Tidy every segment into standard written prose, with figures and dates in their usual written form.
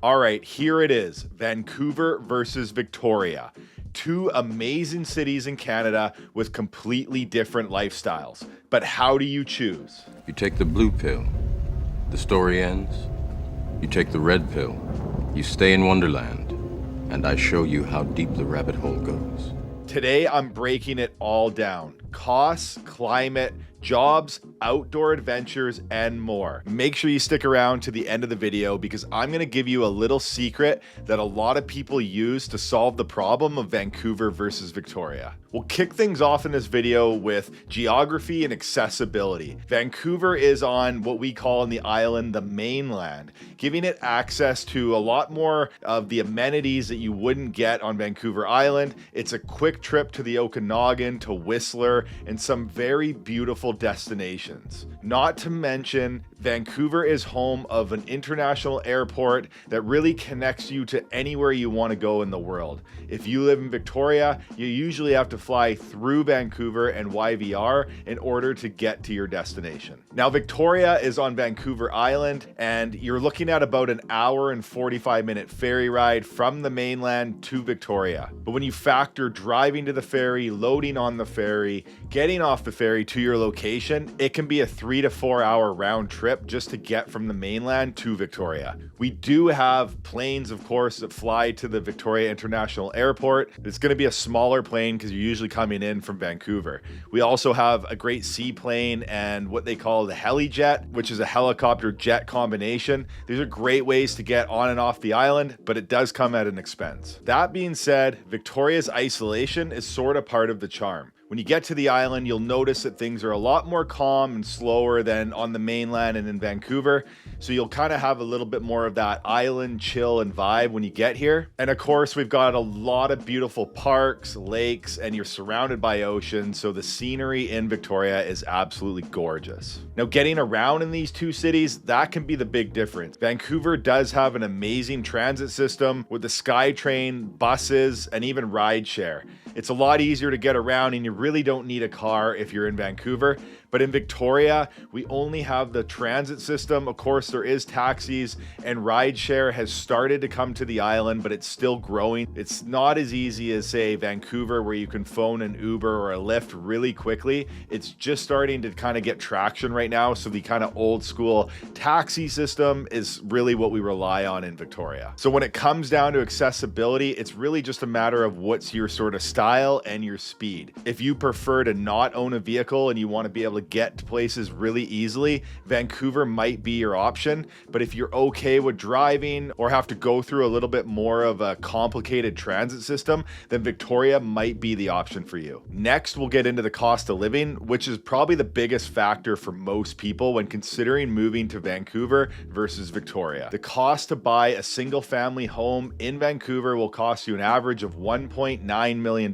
All right, here it is, Vancouver versus Victoria. Two amazing cities in Canada with completely different lifestyles. But how do you choose? You take the blue pill, the story ends. You take the red pill, you stay in Wonderland, and I show you how deep the rabbit hole goes. Today, I'm breaking it all down. Costs, climate, jobs, outdoor adventures, and more. Make sure you stick around to the end of the video because I'm going to give you a little secret that a lot of people use to solve the problem of Vancouver versus Victoria. We'll kick things off in this video with geography and accessibility. Vancouver is on what we call in the island the mainland, giving it access to a lot more of the amenities that you wouldn't get on Vancouver Island. It's a quick trip to the Okanagan, to Whistler, and some very beautiful destinations. Not to mention, Vancouver is home of an international airport that really connects you to anywhere you want to go in the world. If you live in Victoria, you usually have to fly through Vancouver and YVR in order to get to your destination. Now, Victoria is on Vancouver Island, and you're looking at about an hour and 45-minute ferry ride from the mainland to Victoria. But when you factor driving to the ferry, loading on the ferry, getting off the ferry to your location, it can be a 3 to 4 hour round trip just to get from the mainland to Victoria. We do have planes, of course, that fly to the Victoria International Airport. It's going to be a smaller plane because you're usually coming in from Vancouver. We also have a great seaplane and what they call the helijet, which is a helicopter jet combination. These are great ways to get on and off the island, but it does come at an expense. That being said, Victoria's isolation is sort of part of the charm. When you get to the island, you'll notice that things are a lot more calm and slower than on the mainland and in Vancouver. So you'll kind of have a little bit more of that island chill and vibe when you get here. And of course, we've got a lot of beautiful parks, lakes, and you're surrounded by ocean. So the scenery in Victoria is absolutely gorgeous. Now, getting around in these two cities, that can be the big difference. Vancouver does have an amazing transit system with the SkyTrain, buses, and even rideshare. It's a lot easier to get around and you really don't need a car if you're in Vancouver. But in Victoria, we only have the transit system. Of course, there is taxis and rideshare has started to come to the island, but it's still growing. It's not as easy as, say, Vancouver, where you can phone an Uber or a Lyft really quickly. It's just starting to kind of get traction right now. So the kind of old school taxi system is really what we rely on in Victoria. So when it comes down to accessibility, it's really just a matter of what's your sort of style and your speed. If you prefer to not own a vehicle and you want to be able to get to places really easily, Vancouver might be your option. But if you're okay with driving or have to go through a little bit more of a complicated transit system, then Victoria might be the option for you. Next, we'll get into the cost of living, which is probably the biggest factor for most people when considering moving to Vancouver versus Victoria. The cost to buy a single family home in Vancouver will cost you an average of $1.9 million.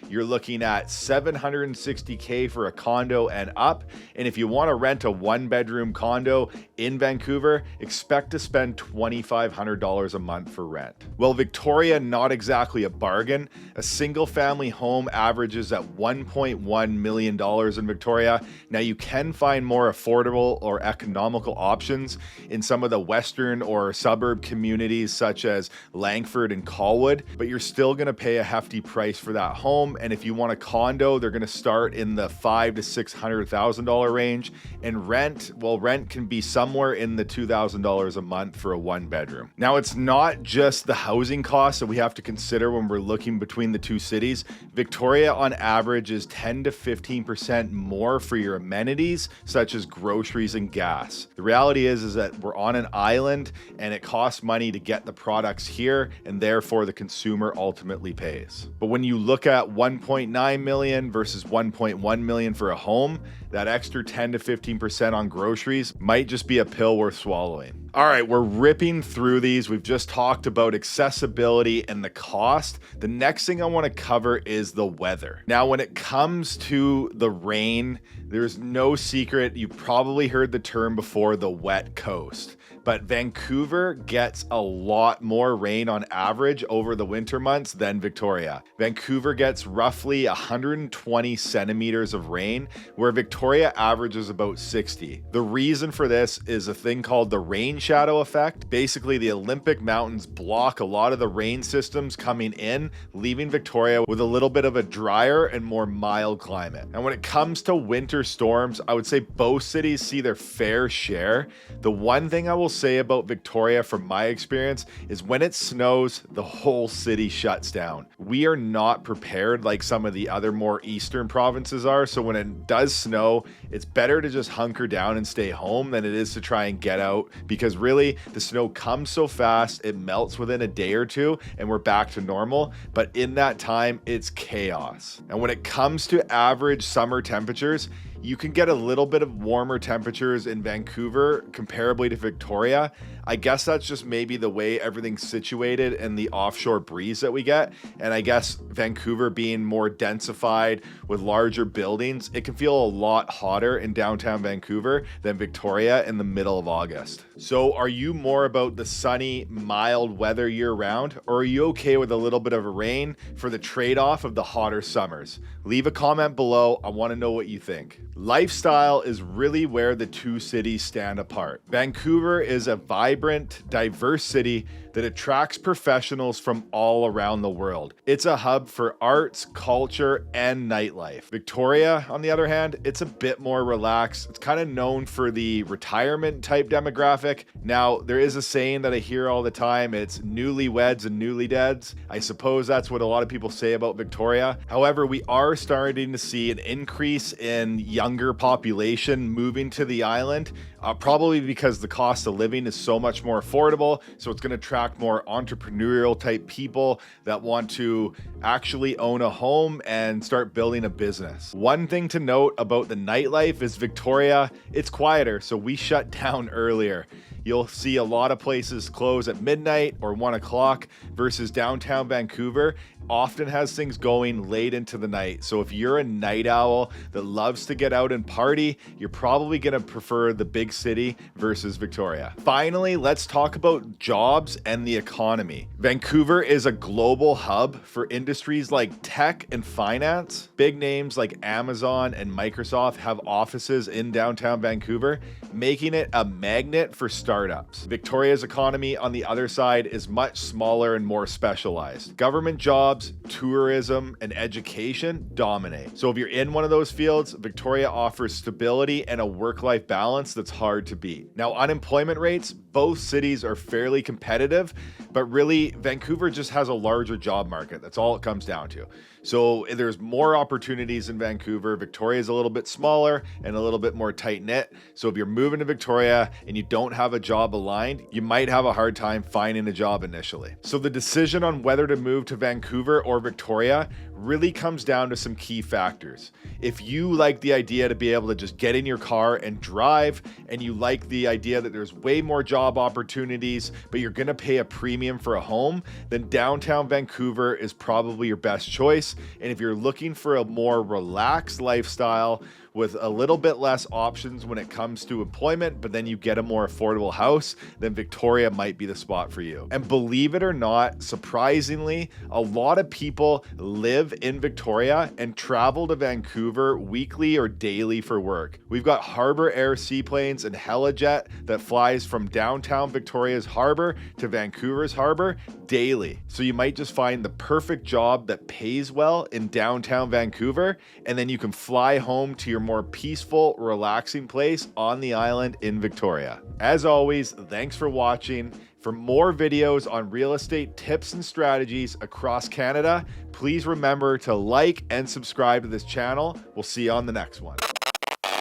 You're looking at $760K for a condo and up. And if you want to rent a 1-bedroom condo in Vancouver, expect to spend $2,500 a month for rent. Well, Victoria, not exactly a bargain. A single family home averages at $1.1 million in Victoria. Now, you can find more affordable or economical options in some of the western or suburb communities such as Langford and Colwood, but you're still going to pay a hefty price for that home. And if you want a condo, they're going to start in the $500,000 to $600,000 range. And rent, well, rent can be somewhere in the $2,000 a month for a 1-bedroom. Now, it's not just the housing costs that we have to consider when we're looking between the two cities. Victoria, on average, is 10 to 15% more for your amenities, such as groceries and gas. The reality is that we're on an island and it costs money to get the products here, and therefore the consumer ultimately pays. But when you look at 1.9 million versus 1.1 million for a home, that extra 10 to 15% on groceries might just be a pill worth swallowing. All right, we're ripping through these. We've just talked about accessibility and the cost. The next thing I want to cover is the weather. Now, when it comes to the rain, there's no secret. You probably heard the term before, the wet coast. but Vancouver gets a lot more rain on average over the winter months than Victoria. Vancouver gets roughly 120 centimeters of rain, where Victoria averages about 60. The reason for this is a thing called the rain shadow effect. Basically, the Olympic Mountains block a lot of the rain systems coming in, leaving Victoria with a little bit of a drier and more mild climate. And when it comes to winter storms, I would say both cities see their fair share. The one thing I will say about Victoria from my experience is when it snows, the whole city shuts down. We are not prepared like some of the other more eastern provinces are, so when it does snow, it's better to just hunker down and stay home than it is to try and get out, because really the snow comes so fast, it melts within a day or two and we're back to normal, but in that time it's chaos. And when it comes to average summer temperatures, you can get a little bit of warmer temperatures in Vancouver comparably to Victoria. I guess that's just maybe the way everything's situated and the offshore breeze that we get. And I guess Vancouver being more densified with larger buildings, it can feel a lot hotter in downtown Vancouver than Victoria in the middle of August. So are you more about the sunny, mild weather year round, or are you okay with a little bit of rain for the trade-off of the hotter summers? Leave a comment below. I want to know what you think. Lifestyle is really where the two cities stand apart. Vancouver is a vibrant, diverse city that attracts professionals from all around the world. It's a hub for arts, culture, and nightlife. Victoria, on the other hand, it's a bit more relaxed. It's kind of known for the retirement type demographic. Now, there is a saying that I hear all the time. It's newlyweds and newlydeads. I suppose that's what a lot of people say about Victoria. However, we are starting to see an increase in younger population moving to the island, probably because the cost of living is so much more affordable. So it's going to attract more entrepreneurial type people that want to actually own a home and start building a business. One thing to note about the nightlife is Victoria, it's quieter, so we shut down earlier. You'll see a lot of places close at midnight or 1 o'clock versus downtown Vancouver often has things going late into the night. So if you're a night owl that loves to get out and party, you're probably going to prefer the big city versus Victoria. Finally, let's talk about jobs and the economy. Vancouver is a global hub for industries like tech and finance. Big names like Amazon and Microsoft have offices in downtown Vancouver, making it a magnet for startups. Victoria's economy, on the other side, is much smaller and more specialized. Government jobs, tourism, and education dominate. So if you're in one of those fields, Victoria offers stability and a work-life balance that's hard to beat. Now, unemployment rates, both cities are fairly competitive, but really Vancouver just has a larger job market. That's all it comes down to. So there's more opportunities in Vancouver. Victoria is a little bit smaller and a little bit more tight-knit. So if you're moving to Victoria and you don't have a job aligned, you might have a hard time finding a job initially. So the decision on whether to move to Vancouver or Victoria really comes down to some key factors. If you like the idea to be able to just get in your car and drive, and you like the idea that there's way more job opportunities, but you're gonna pay a premium for a home, then downtown Vancouver is probably your best choice. And if you're looking for a more relaxed lifestyle with a little bit less options when it comes to employment, but then you get a more affordable house, then Victoria might be the spot for you. And believe it or not, surprisingly, a lot of people live in Victoria and travel to Vancouver weekly or daily for work. We've got Harbour Air seaplanes and Helijet that flies from downtown Victoria's harbor to Vancouver's harbor daily. So you might just find the perfect job that pays well in downtown Vancouver, and then you can fly home to your more peaceful, relaxing place on the island in Victoria. As always, thanks for watching. For more videos on real estate tips and strategies across Canada, please remember to like and subscribe to this channel. We'll see you on the next one.